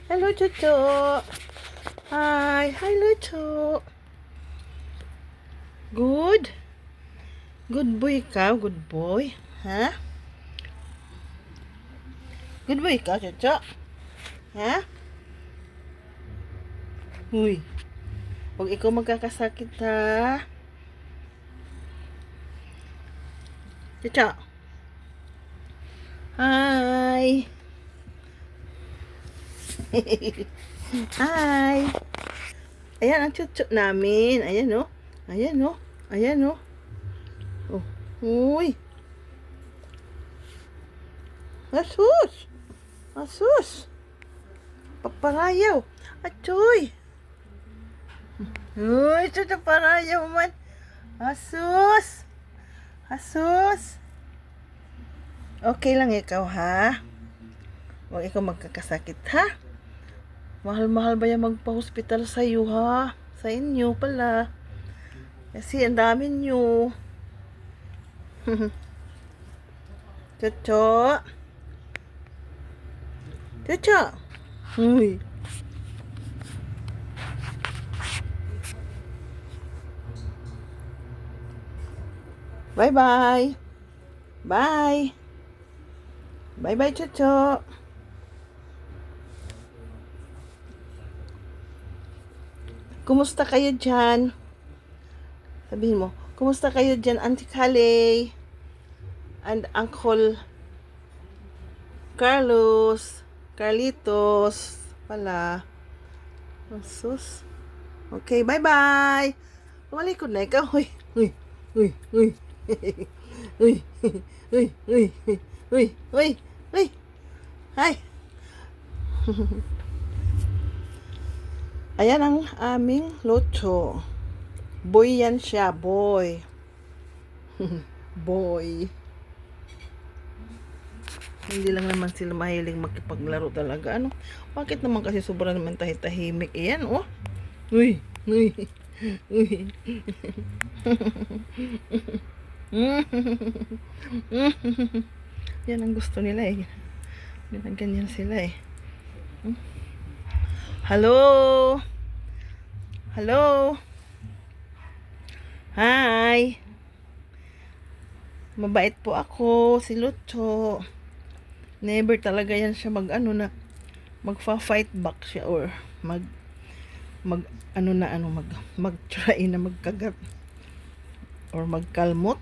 Hello, Chucho. Hi. Hi, Lucho. Good? Good boy ka? Good boy? Ha? Good boy ka, Chucho? Ha? Uy. Huwag ikaw magkakasakit, ha? Chucho. Hi. Hi. Ayan ang Chucho namin. Ayan, oh. Ayan, oh. Ayan, oh. Oh. Uy. Asus. Asus. Paparayaw. Achoy. Uy, Chucho parayaw man. Asus. Asus. Okay lang ikaw, ha? Huwag ikaw magkakasakit, ha? Mahal-mahal ba yung magpa-hospital sa'yo, ha? Sa inyo pala. Kasi ang dami nyo. Chocho. Chocho. Uy. Bye-bye. Bye. Bye-bye, Chocho. Kumusta kayo dyan? Sabihin mo, kumusta kayo dyan, Auntie Callie? And Uncle Carlos. Carlitos. Pala. Sus. Okay, bye-bye. Tumalikod na ikaw. Uy, uy, uy, uy. Uy, uy, uy, uy, uy, uy. Hi. Ayan ang aming locho. Boy yan siya, boy. Boy. Hindi lang naman sila mahiling makipaglaro talaga. Ano? Bakit naman kasi sobrang naman tahimik? Ayan, oh. Uy, uy, uy. Yan ang gusto nila eh. Ganyan sila eh. Hello? Hello? Hi. Mabait po ako, si Lucho. Never talaga yan siya magfa-fight back siya or mag try na magkagat or magkalmot.